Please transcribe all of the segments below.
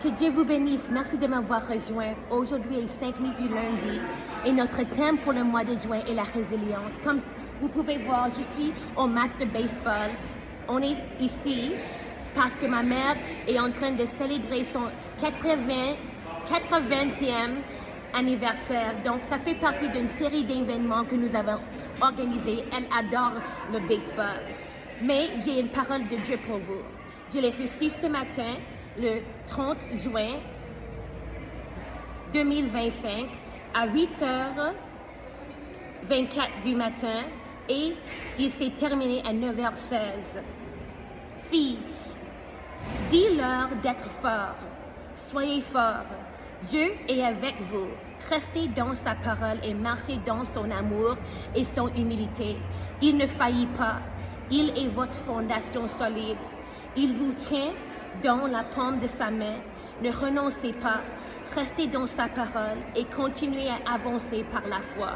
Que Dieu vous bénisse. Merci de m'avoir rejoint. Aujourd'hui est 5 minutes du lundi et notre thème pour le mois de juin est la résilience. Comme vous pouvez voir, je suis au match de baseball. On est ici parce que ma mère est en train de célébrer son 80e anniversaire. Donc, ça fait partie d'une série d'événements que nous avons organisés. Elle adore le baseball. Mais j'ai une parole de Dieu pour vous. Je l'ai reçue ce matin, le 30 juin 2025, à 8h24 du matin et il s'est terminé à 9h16. Filles, dis-leur d'être forts. Soyez forts. Dieu est avec vous. Restez dans sa parole et marchez dans son amour et son humilité. Il ne faillit pas. Il est votre fondation solide. Il vous tient dans la paume de sa main. Ne renoncez pas. Restez dans sa parole et continuez à avancer par la foi.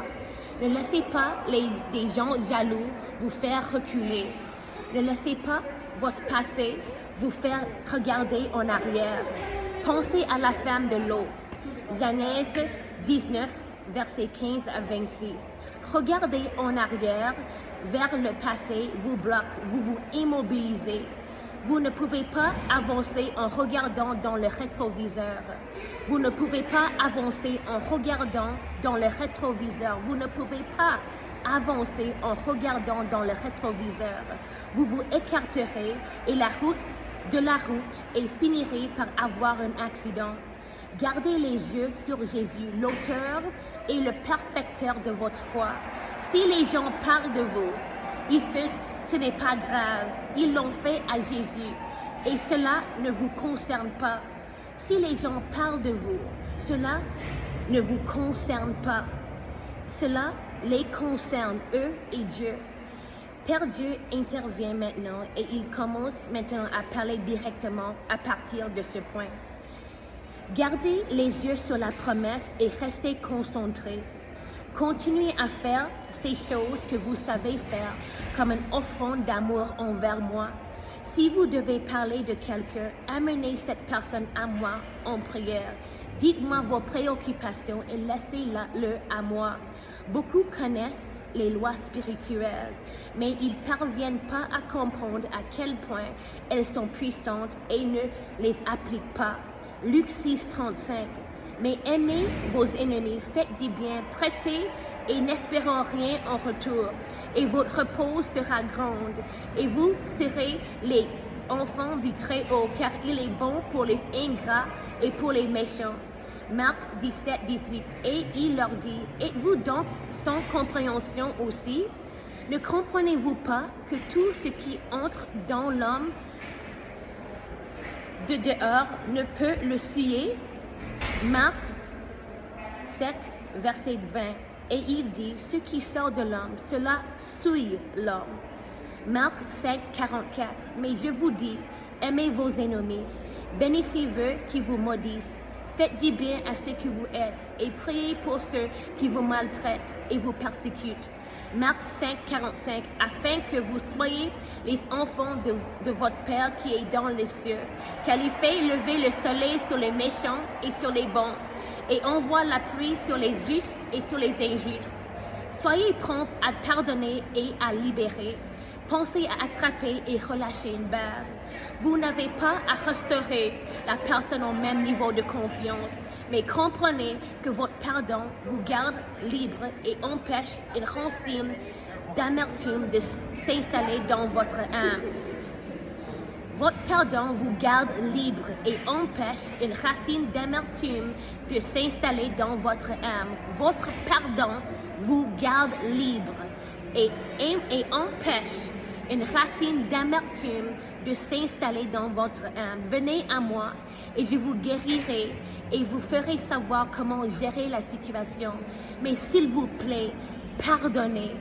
Ne laissez pas des gens jaloux vous faire reculer. Ne laissez pas votre passé vous faire regarder en arrière. Pensez à la femme de l'eau. Genèse 19, versets 15 à 26. Regardez en arrière vers le passé vous bloque, vous vous immobilisez. Vous ne pouvez pas avancer en regardant dans le rétroviseur. Vous ne pouvez pas avancer en regardant dans le rétroviseur. Vous ne pouvez pas avancer en regardant dans le rétroviseur. Vous vous écarterez et la route et finirez par avoir un accident. Gardez les yeux sur Jésus, l'auteur et le perfecteur de votre foi. Si les gens parlent de vous, ce n'est pas grave, ils l'ont fait à Jésus et cela ne vous concerne pas. Si les gens parlent de vous, cela ne vous concerne pas. Cela les concerne, eux et Dieu. Père Dieu intervient maintenant et il commence maintenant à parler directement à partir de ce point. Gardez les yeux sur la promesse et restez concentrés. Continuez à faire ces choses que vous savez faire comme une offrande d'amour envers moi. Si vous devez parler de quelqu'un, amenez cette personne à moi en prière. Dites-moi vos préoccupations et laissez-le à moi. Beaucoup connaissent les lois spirituelles, mais ils ne parviennent pas à comprendre à quel point elles sont puissantes et ne les appliquent pas. Luc 6, 35. Mais aimez vos ennemis, faites du bien, prêtez et n'espérons rien en retour. Et votre repos sera grande. Et vous serez les enfants du Très-Haut, car il est bon pour les ingrats et pour les méchants. Marc 17, 18. Et il leur dit, êtes-vous donc sans compréhension aussi? Ne comprenez-vous pas que tout ce qui entre dans l'homme de dehors ne peut le souiller? Marc 7, verset 20. Et il dit, ce qui sort de l'homme, cela souille l'homme. Marc 5, 44. Mais je vous dis, aimez vos ennemis, bénissez-vous qui vous maudissent, faites du bien à ceux qui vous haïssent et priez pour ceux qui vous maltraitent et vous persécutent. Marc 5, 45, afin que vous soyez les enfants de votre Père qui est dans les cieux, car il fait lever le soleil sur les méchants et sur les bons, et envoie la pluie sur les justes et sur les injustes. Soyez prompts à pardonner et à libérer. Pensez à attraper et relâcher une balle. Vous n'avez pas à restaurer la personne au même niveau de confiance, mais comprenez que votre pardon vous garde libre et empêche une racine d'amertume de s'installer dans votre âme. Votre pardon vous garde libre et empêche une racine d'amertume de s'installer dans votre âme. Votre pardon vous garde libre et empêche une racine d'amertume de s'installer dans votre âme. Venez à moi et je vous guérirai et vous ferai savoir comment gérer la situation. Mais s'il vous plaît, pardonnez.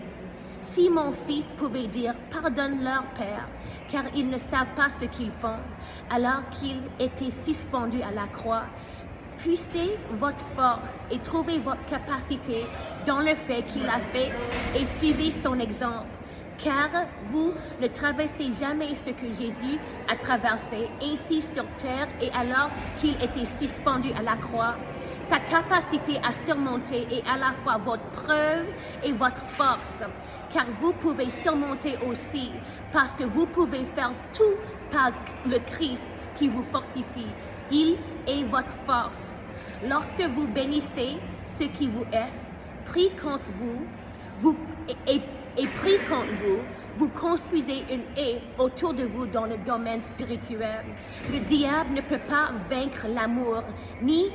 Si mon fils pouvait dire « Pardonne leur Père, car ils ne savent pas ce qu'ils font », alors qu'il était suspendu à la croix, puissez votre force et trouvez votre capacité dans le fait qu'il a fait et suivez son exemple. car vous ne traversez jamais ce que Jésus a traversé ainsi sur terre et alors qu'il était suspendu à la croix. Sa capacité à surmonter est à la fois votre preuve et votre force, car vous pouvez surmonter aussi parce que vous pouvez faire tout par le Christ qui vous fortifie. Il est votre force. Lorsque vous bénissez ceux qui vous haïssent, prie contre vous, prie contre vous, vous construisez une haie autour de vous dans le domaine spirituel. Le diable ne peut pas vaincre l'amour, ni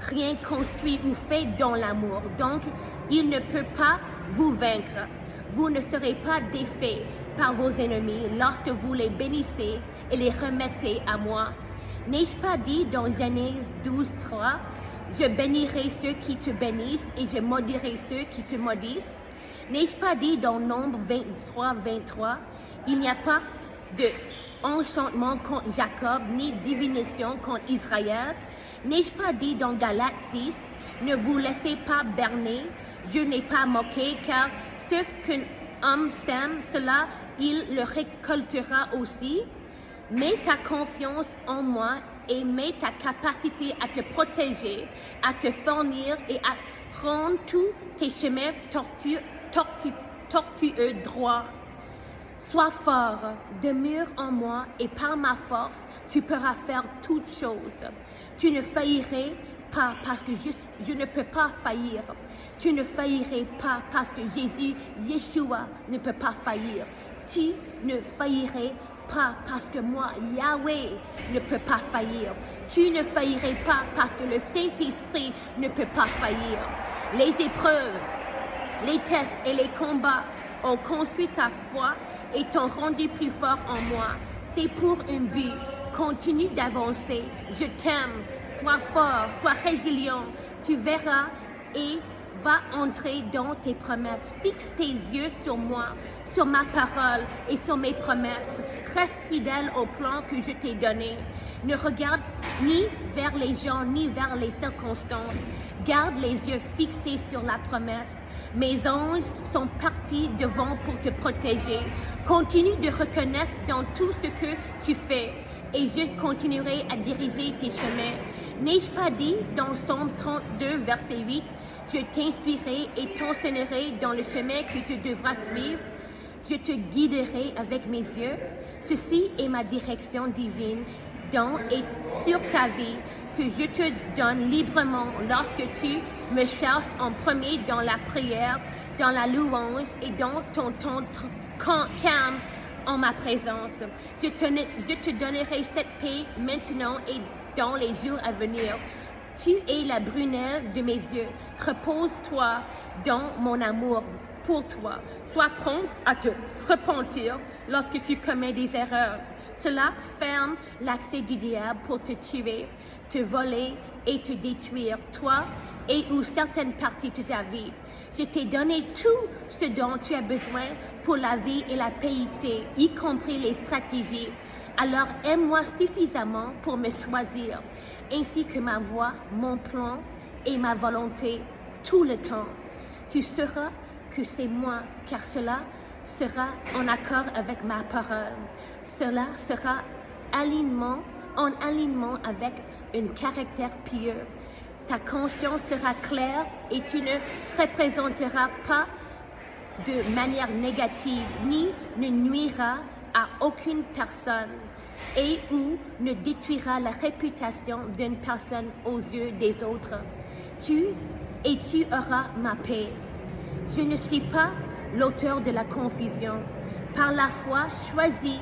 rien construit ou fait dans l'amour. Donc, il ne peut pas vous vaincre. Vous ne serez pas défaits par vos ennemis lorsque vous les bénissez et les remettez à moi. N'ai-je pas dit dans Genèse 12, 3, « Je bénirai ceux qui te bénissent et je maudirai ceux qui te maudissent » N'ai-je pas dit dans Nombre 23, 23, « Il n'y a pas de enchantement contre Jacob, ni divination contre Israël » N'ai-je pas dit dans Galates 6, « Ne vous laissez pas berner, Dieu n'est pas moqué, car ce qu'un homme sème, cela il le récoltera aussi. Mets ta confiance en moi et mets ta capacité à te protéger, à te fournir et à rendre tous tes chemins tortueux droits. Sois fort, demeure en moi et par ma force, tu pourras faire toutes choses. Tu ne faillirai pas parce que je ne peux pas faillir. Tu ne faillirai pas parce que Jésus, Yeshua, ne peut pas faillir. Tu ne faillirai pas parce que moi, Yahweh, ne peut pas faillir. Tu ne faillirai pas parce que le Saint-Esprit ne peut pas faillir. Les épreuves, les tests et les combats ont construit ta foi et t'ont rendu plus fort en moi. C'est pour un but. Continue d'avancer. Je t'aime. Sois fort, sois résilient. Tu verras et va entrer dans tes promesses. Fixe tes yeux sur moi, sur ma parole et sur mes promesses. Reste fidèle au plan que je t'ai donné. Ne regarde ni vers les gens ni vers les circonstances. Garde les yeux fixés sur la promesse. Mes anges sont partis devant pour te protéger. Continue de reconnaître dans tout ce que tu fais et je continuerai à diriger tes chemins. N'ai-je pas dit dans Psaume 32, verset 8, « Je t'inspirerai et t'enseignerai dans le chemin que tu devras suivre. Je te guiderai avec mes yeux. Ceci est ma direction divine dans et sur ta vie que je te donne librement lorsque tu me cherches en premier dans la prière, dans la louange et dans ton temps calme en ma présence. Je te donnerai cette paix maintenant et dans les jours à venir. Tu es la brunelle de mes yeux. Repose-toi dans mon amour pour toi. Sois prompte à te repentir lorsque tu commets des erreurs. Cela ferme l'accès du diable pour te tuer, te voler et te détruire, toi et ou certaines parties de ta vie. Je t'ai donné tout ce dont tu as besoin pour la vie et la piété, y compris les stratégies. Alors aime-moi suffisamment pour me choisir, ainsi que ma voix, mon plan et ma volonté tout le temps. Tu sauras que c'est moi, car cela sera en accord avec ma parole. Cela sera en alignement avec un caractère pieux. Ta conscience sera claire et tu ne représenteras pas de manière négative, ni ne nuiras à aucune personne et ou ne détruira la réputation d'une personne aux yeux des autres. Tu auras ma paix. Je ne suis pas l'auteur de la confusion. Par la foi, choisis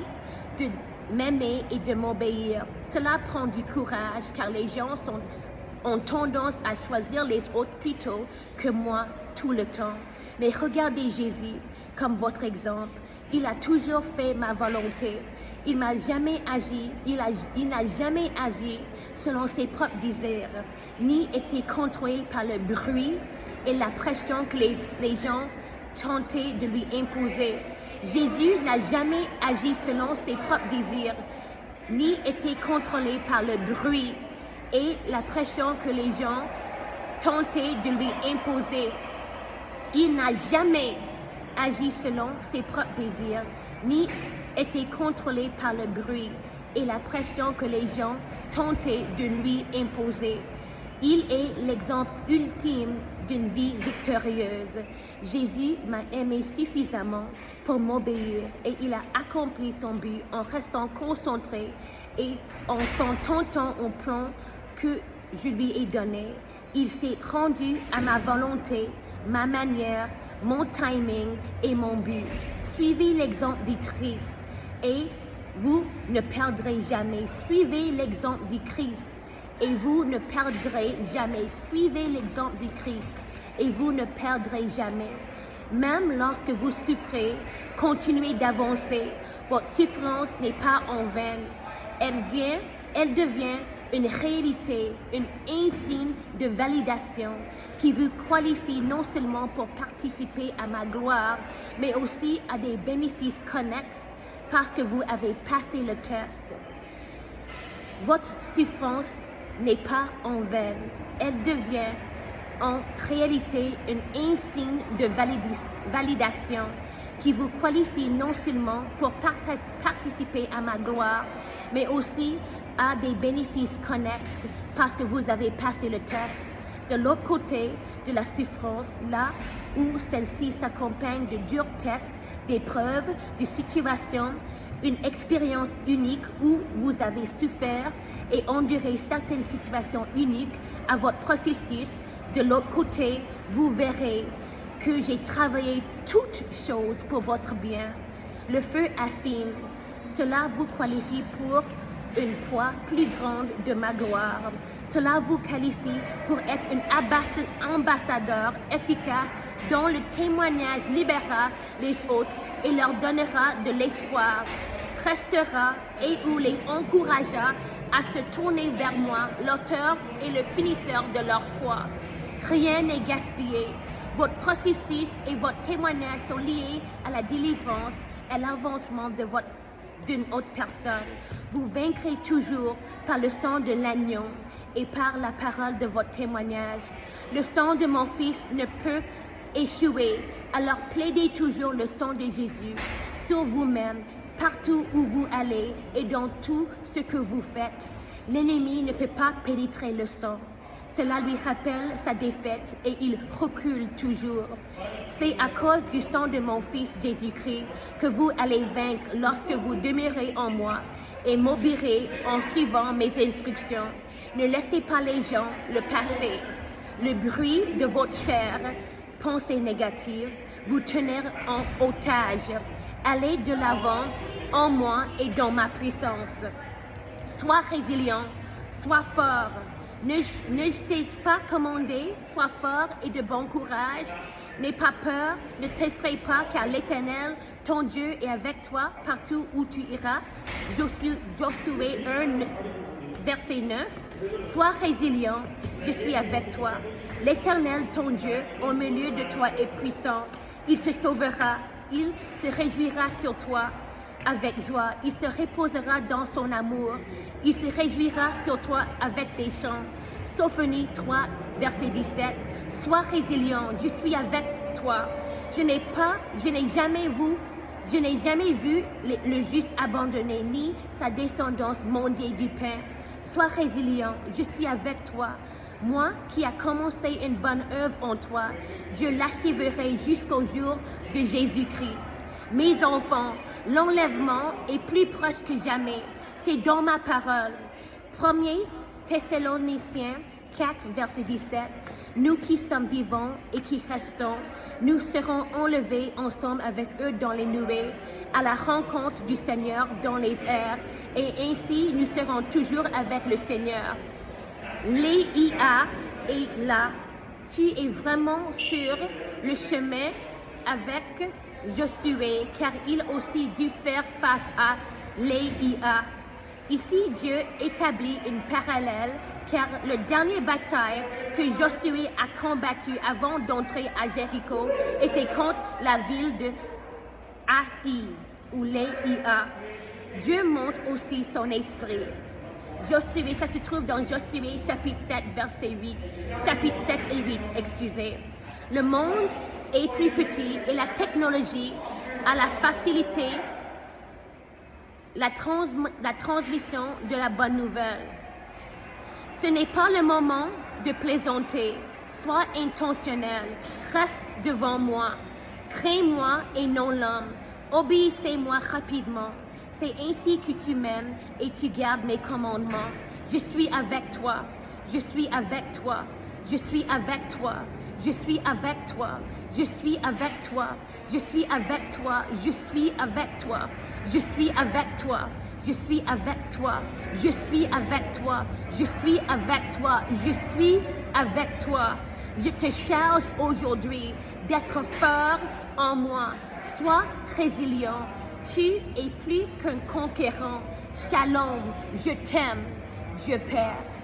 de m'aimer et de m'obéir. Cela prend du courage car les gens ont tendance à choisir les autres plutôt que moi tout le temps. Mais regardez Jésus comme votre exemple. Il a toujours fait ma volonté. Il n'a jamais agi selon ses propres désirs, ni été contrôlé par le bruit et la pression que les gens tentaient de lui imposer. Jésus n'a jamais agi selon ses propres désirs, ni été contrôlé par le bruit et la pression que les gens tentaient de lui imposer. Il n'a jamais agi selon ses propres désirs, ni été contrôlé par le bruit et la pression que les gens tentaient de lui imposer. Il est l'exemple ultime d'une vie victorieuse. Jésus m'a aimé suffisamment pour m'obéir et il a accompli son but en restant concentré et en s'en tentant au plan que je lui ai donné. Il s'est rendu à ma volonté, ma manière, mon timing et mon but. Suivez l'exemple du Christ et vous ne perdrez jamais. Suivez l'exemple du Christ et vous ne perdrez jamais. Suivez l'exemple du Christ et vous ne perdrez jamais. Même lorsque vous souffrez, continuez d'avancer. Votre souffrance n'est pas en vain. Elle devient une réalité, une insigne de validation qui vous qualifie non seulement pour participer à ma gloire, mais aussi à des bénéfices connexes parce que vous avez passé le test. Votre souffrance n'est pas en vain. Elle devient en réalité une insigne de validation qui vous qualifie non seulement pour participer à ma gloire, mais aussi à des bénéfices connexes parce que vous avez passé le test. De l'autre côté de la souffrance, là où celle-ci s'accompagne de durs tests, d'épreuves, de situations, une expérience unique où vous avez souffert et enduré certaines situations uniques à votre processus. De l'autre côté, vous verrez que j'ai travaillé toutes choses pour votre bien. Le feu affine. Cela vous qualifie pour une poids plus grande de ma gloire. Cela vous qualifie pour être un ambassadeur efficace dont le témoignage libérera les autres et leur donnera de l'espoir, restera et ou les encouragera à se tourner vers moi, l'auteur et le finisseur de leur foi. Rien n'est gaspillé. Votre processus et votre témoignage sont liés à la délivrance et l'avancement d'une autre personne. Vous vaincrez toujours par le sang de l'agneau et par la parole de votre témoignage. Le sang de mon Fils ne peut échouer, alors plaidez toujours le sang de Jésus sur vous-même, partout où vous allez et dans tout ce que vous faites. L'ennemi ne peut pas pénétrer le sang. Cela lui rappelle sa défaite et il recule toujours. C'est à cause du sang de mon Fils Jésus-Christ que vous allez vaincre lorsque vous demeurez en moi et m'obéirez en suivant mes instructions. Ne laissez pas les gens le passer. Le bruit de votre chair, pensée négative, vous tenir en otage. Allez de l'avant en moi et dans ma puissance. Sois résilient, sois fort. Ne t'ai pas commandé, sois fort et de bon courage. N'aie pas peur, ne t'effraie pas, car l'Éternel, ton Dieu, est avec toi partout où tu iras. Josué 1, verset 9. Sois résilient, je suis avec toi. L'Éternel, ton Dieu, au milieu de toi est puissant. Il te sauvera, il se réjouira sur toi avec joie. Il se reposera dans son amour. Il se réjouira sur toi avec des chants. Sophonie 3, verset 17. Sois résilient, je suis avec toi. Je n'ai jamais vu le juste abandonné, ni sa descendance mendier du pain. Sois résilient, je suis avec toi. Moi qui a commencé une bonne œuvre en toi, je l'achèverai jusqu'au jour de Jésus-Christ. Mes enfants, l'enlèvement est plus proche que jamais. C'est dans ma parole. 1er Thessaloniciens 4, verset 17. Nous qui sommes vivants et qui restons, nous serons enlevés ensemble avec eux dans les nuées, à la rencontre du Seigneur dans les airs, et ainsi nous serons toujours avec le Seigneur. Léa est là. Tu es vraiment sur le chemin avec Josué, car il aussi dut faire face à Léa. Ici, Dieu établit une parallèle, car le dernier bataille que Josué a combattu avant d'entrer à Jéricho était contre la ville de Haï, ou Léa. Dieu montre aussi son esprit. Josué, ça se trouve dans Josué chapitre 7, verset 8. Chapitre 7 et 8, excusez. Le monde est plus petit et la technologie a la facilité la transmission de la bonne nouvelle. Ce n'est pas le moment de plaisanter. Sois intentionnel. Reste devant moi. Crains-moi et non l'homme. Obéissez-moi rapidement. C'est ainsi que tu m'aimes et tu gardes mes commandements. Je suis avec toi. Je suis avec toi. Je suis avec toi. Je suis avec toi. Je suis avec toi. Je suis avec toi. Je suis avec toi. Je suis avec toi. Je suis avec toi. Je suis avec toi. Je suis avec toi. Je suis avec toi. Je te charge aujourd'hui d'être fort en moi. Sois résilient. Tu es plus qu'un conquérant. Shalom. Je t'aime. Je père.